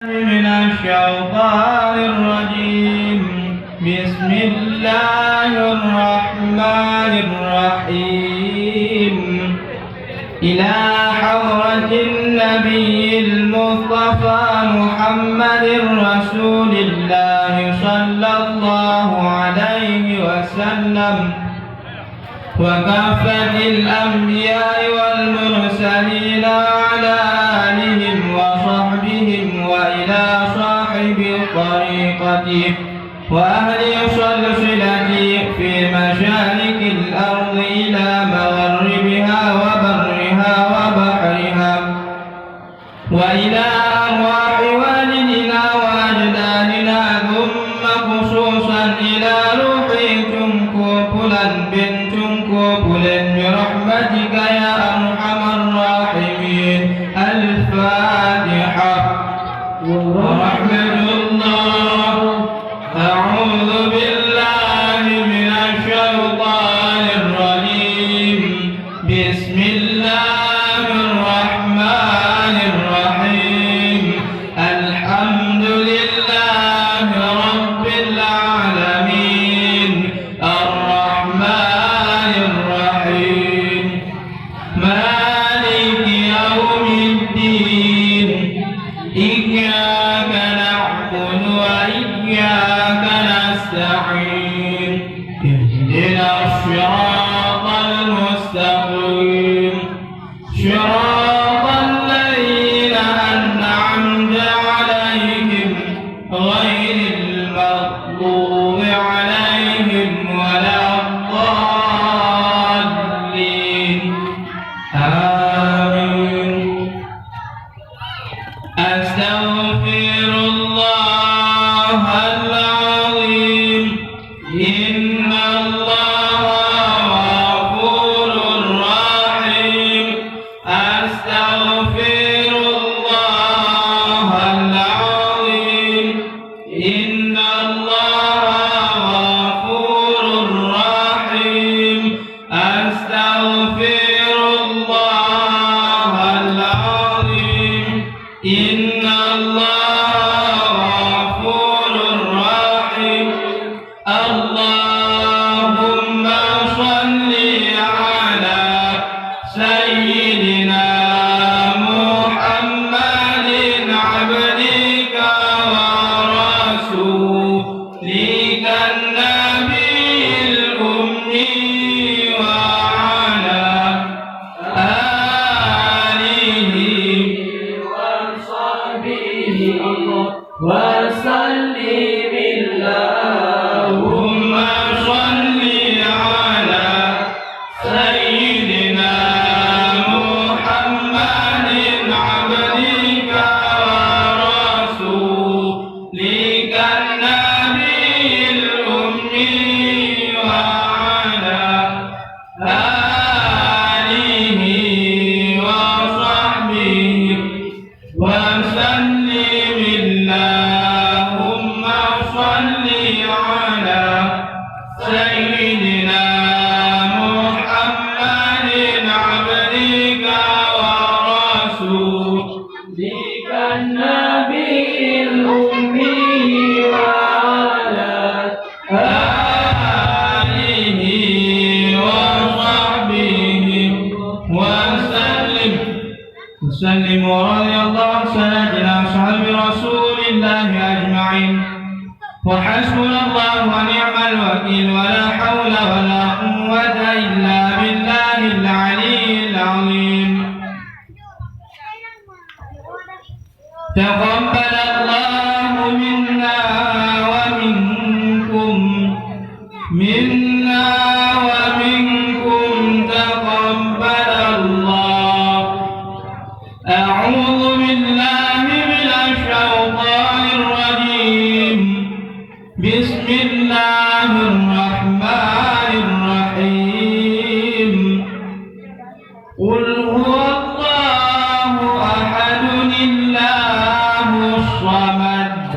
من الشيطان الرجيم. بسم الله الرحمن الرحيم. إلى حضرة النبي المصطفى محمد رسول الله صلى الله عليه وسلم وكافة الأنبياء والمرسلين وعلى آلهم وصحبهم وإلى صاحب الطريقة وأهل سلسلة في مشارق الأرض إلى مغربها وبرها وبحرها، وإلى أرواح والدنا وأجدادنا، ثم خصوصا إلى روحي تنكوبلا بنت كوبلا برحمتك يا أرحم الراحمين. الفاتحة. ورحمة الله. أعوذ بالله من الشيطان الرجيم. بسم الله الرحمن الرحيم. الحمد لله رب العالمين الرحمن الرحيم مالك يوم الدين. إياك نعبد وإياك نستعين. اهدنا الصراط المستقيم صراط الذين أنعمت عليهم غير المغضوب عليهم ولا الضالين. آمين. أستغفر الله العظيم. إن الله غفور رحيم. أستغفر الله العظيم. إن الله غفور رحيم. أستغفر الله العظيم. إن الله غفور رحيم. اللهم صل على سيدنا محمد عبدك ورسولك النبي الأمي وعلى آله وصحبه وسلم. اللهم صل على سيدنا محمد عبدك ورسولك النبي الأمي وعلى آله وصحبه وسلم. اللهم صل على سيدنا محمد عبدك ورسولك النبي الأمي وعلى آله وصحبه وسلم. ورضي الله عن سادتنا أصحاب رسول الله أجمعين. وحسبنا الله ونعم الوكيل. ولا حول ولا قوة إلا بالله العلي العظيم. تقبل الله منا ومنكم تقبل الله. أعوذ بالله من الشيطان الرجيم. بسم الله الرحمن الرحيم. قل هو الله أحد الله الصمد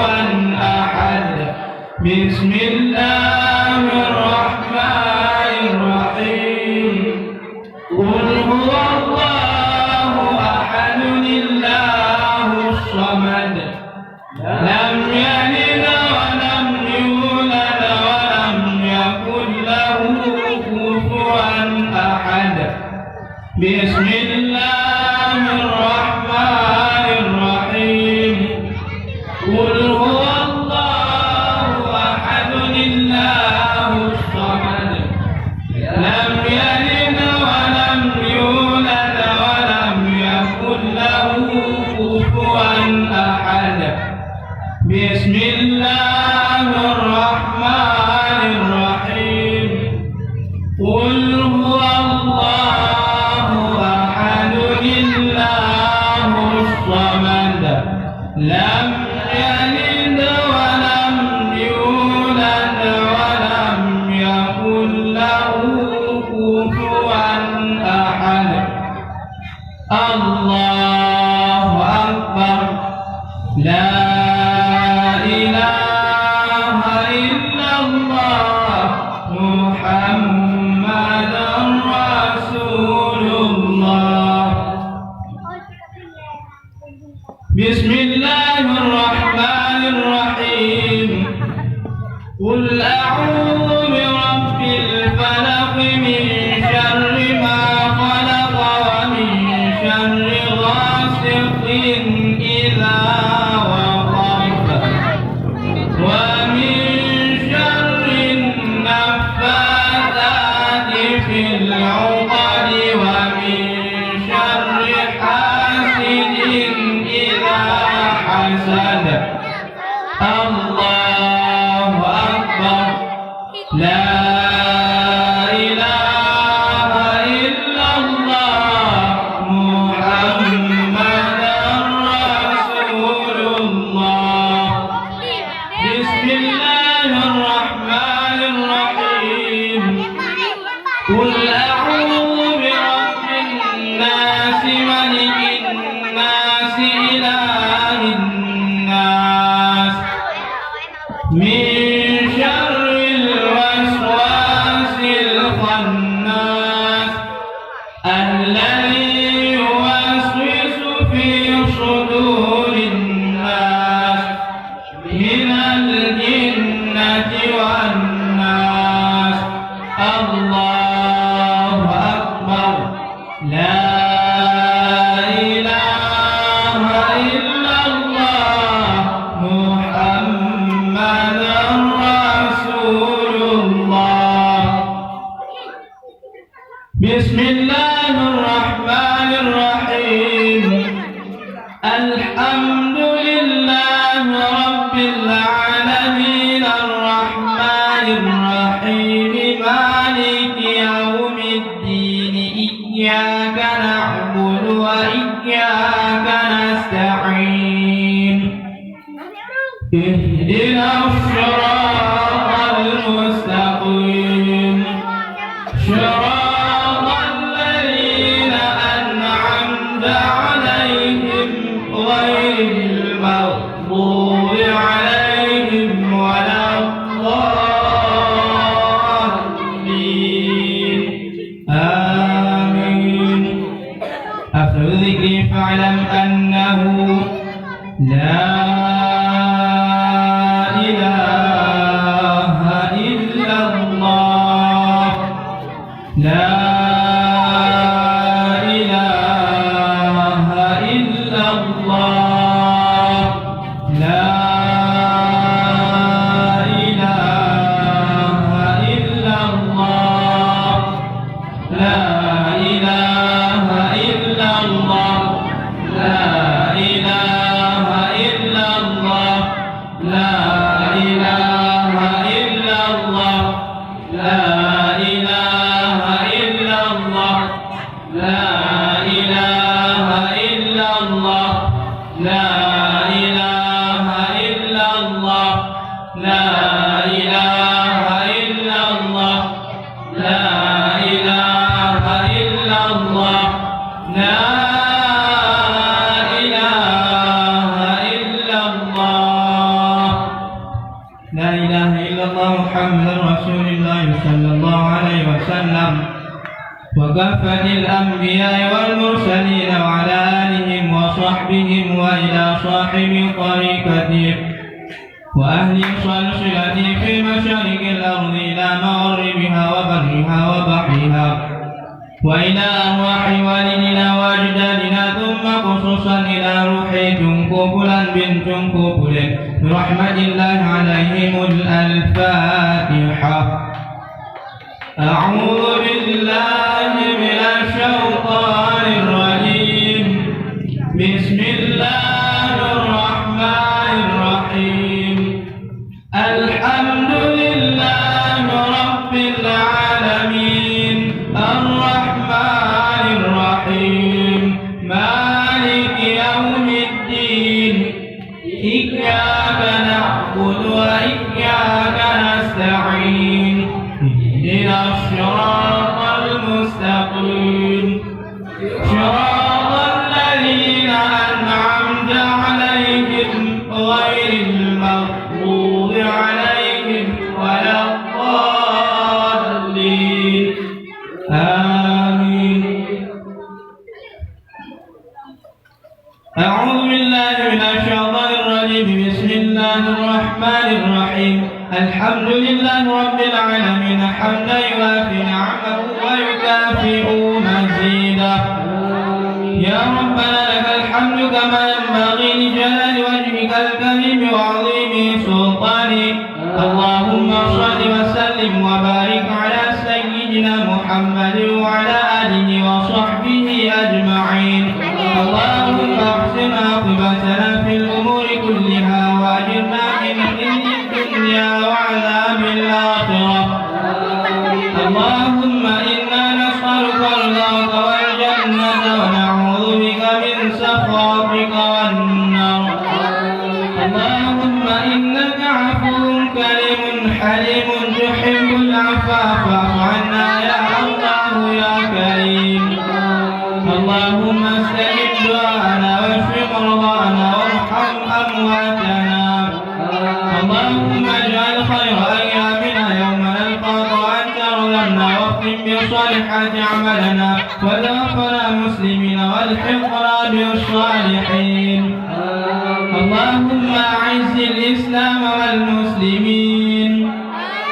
أحد بسم الله الرحمن الرحيم قل هو الله أحد الله الصمد لم يلد ولم يولد ولم يكن له كفوا أحد بسم الله الرحمن الرحيم قل هو الله أحد الله الصمد لم يلد ولم يولد ولم يكن له كفوا أحد بسم الله الرحمن الرحيم قل هو الله أحد الله الصمد لم يلد ولم يولد ولم يكن له كفوا أحد الله أكبر لا إله إلا الله محمد رسول الله بسم الله الرحمن الرحيم قل أعوذ برب الفلق من شر ما خلق ومن شر غاسق إذا وقب ومن شر النفاثات في العقد ومن شر حاسد إذا حسد الله أكبر لا إله إلا الله محمد رسول الله بسم الله الرحمن الرحيم قل أعوذ برب الناس ملك الناس إله الناس من شر الوسواس الخناس الذي يوسوس في صدور الناس من الجنة والناس الله أكبر لا إله إلا الله محمد رسول الله بسم الله الرحمن الرحيم الحمد لله رب العالمين الرحمن الرحيم مالك يوم الدين إياك نعبد وإياك نستعين اهدنا الصراط المستقيم صراط الذين أنعمت عليهم غير المغضوب عليهم ولا الضالين آمين آخر ذكري فاعلم أنه لا إله إلا الله لا إله إلا الله لا إله إلا الله لا إله إلا الله لا إله إلا الله لا إله إلا الله لا إله إلا الله لا إله إلا الله لا إله إلا الله لا إله إلا الله لا إله إلا الله لا إله إلا الله لا إله إلا الله محمد رسول الله صلى الله عليه وسلم وكافة الأنبياء والمرسلين وعلى آلهم وصحبهم وإلى صاحب طريقتهم وأهل صلصلته في مشارق الأرض إلى مغربها وبرها وبحرها وإلى أرواح والدنا وأجدادنا ثم خصوصا إلى روح كوبلا بنت كوبل برحمة الله عليهم الفاتحة. أعوذ بالله من الشيطان الرجيم. بسم الله الرحمن الرحيم. الحمد لله رب العالمين الرحمن الرحيم مالك يوم الدين إياك نعبد وإياك نستعين اهدنا الصراط المستقيم صراط الذين أنعمت عليهم غير المغضوب عليهم ولا الضالين آمين. أعوذ بالله من الشيطان الرجيم. بسم الله الرحمن الرحيم. الحمد لله رب العالمين حمدا يوافي نعمه ويكافئ مزيدا. يا ربنا لك الحمد كما ينبغي لجلال وجهك الكريم وعظيم سلطانك. اللهم صل وسلم وبارك على سيدنا محمد وعلى آله وصحبه أجمعين. اللهم احسن عاقبتنا في الأمور كلها وأجرنا من خزي الدنيا وعذاب الآخرة. اللهم إنا نسألك رضاك والجنة ونعوذ بك من سخطك والنار. اللهم إنك عفو كريم حليم تحب العفاف فاعف عنا يا الله يا كريم. اللهم استجب دعاءنا واشف مرضانا وارحم أمواتنا. اللهم اجعل خير أيامنا يوم نلقاك وأنت رضنا واختم بصالحات أعمالنا وتوفنا مسلمين والحقنا بالصالحين. اللهم أعز الإسلام والمسلمين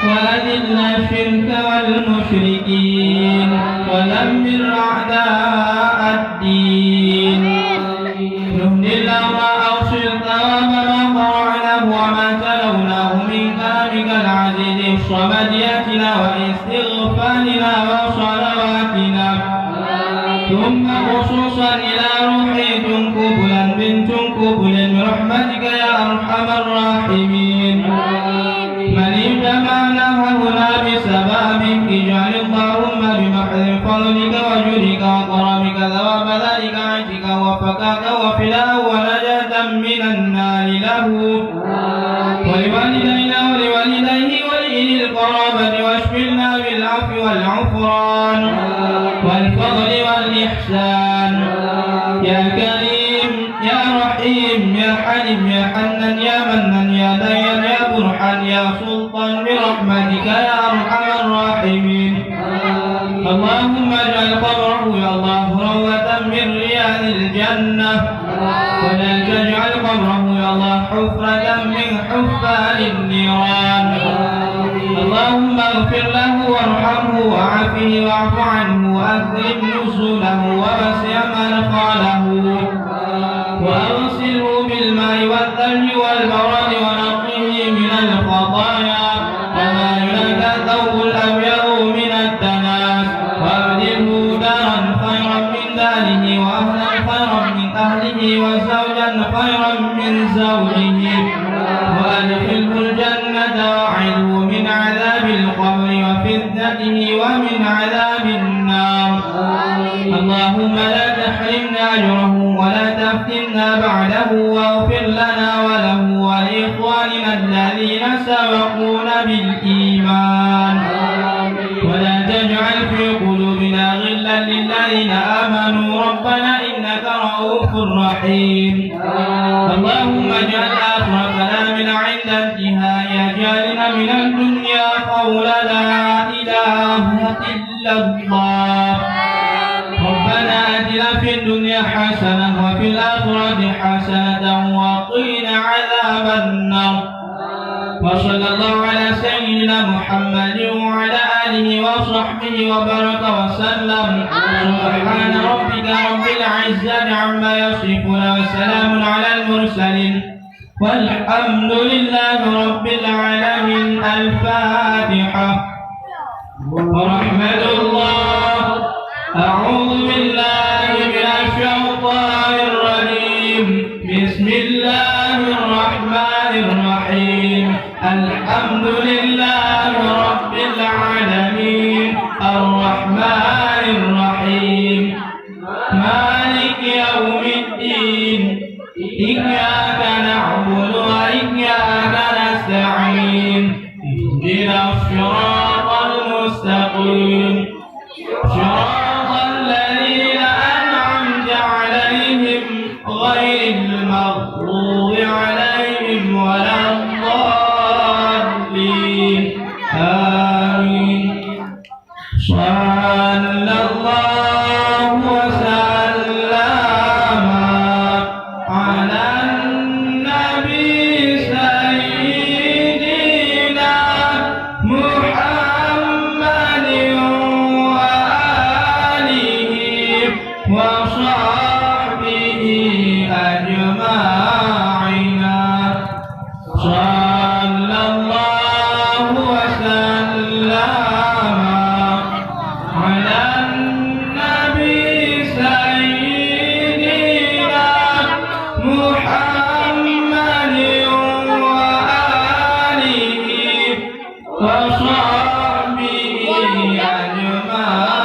وأذل الشرك والمشركين ودمر أعداء الدين. نهد اللهم أوصل ثواب ما قرأناه وما تلوناه من كلامك العزيز الصمد يأتنا واستغفارنا وصلواتنا. ثم خصوصا إلى روح كوبلا بنت كوبل برحمتك يا أرحم الراحمين. من اجتمعنا هنا بسببك اجعل اللهم بمحض فضلك وجودك وكرمك ثواب ذلك عندك وفكاك وفداء ونجاة من النار له ولوالدينا ولوالديه ولأولي القرابة واشملنا بالعفو والغفران والفضل والإحسان. يا كريم يا رحيم يا حليم يا حنان يا منان يا ديان يا برحان يا سلطان برحمتك يا أرحم الراحمين. اللهم اجعل قبره يا الله روضة من رياض الجنة ولا تجعل قبره يا الله حفرة من حفار النيران. اللهم اغفر له وارحمه وعافه واعف عنه وأكرم نزله ووسع مدخله وأغسله بالماء والثلج والبرد ونقه من الخطايا كما ينقى الثوب الأبيض من الدنس. وأبدله دارا خيرا من داره وأهلا خيرا من أهله وزوجا خيرا من زوجه وأدخله الجنة وأعذه من عذاب القبر وفتنته ومن عذاب النار. اللهم لا تحرمنا أجره ولا تفتنا بعده واغفر لنا وله ولإخواننا الذين سبقونا بالإيمان ولا تجعل في قلوبنا غلا للذين آمنوا ربنا إنك رؤوف رحيم. اللهم اجعل آخر كلامنا عند انتهاء أجل من الدنيا قول لا إله إلا الله. ربنا آتنا في الدنيا حسنة وفي الآخرة حسنة وقنا عذاب النار. وصلى الله على سيدنا محمد وعلى آله وصحبه وبارك وسلم. سبحان ربك رب العزة عما يصفون وسلام على المرسلين والحمد لله رب العالمين. الفاتحة. ورحمة الله. أعوذ بالله من الشيطان الرجيم. بسم الله الرحمن الرحيم. الحمد لله رب العالمين الرحمن الرحيم مالك يوم الدين. إياك نعبد وإياك نستعين. اهدنا الصراط المستقيم صراط الذين أنعمت عليهم غير المغضوب عليهم ولا الضالين. آمين. صلى الله وسلم على النبي سيدنا محمد وآله وصحبه أجمعين. صلى الله وسلم على النبي سيدنا محمد وآله وصحبه أجمعين.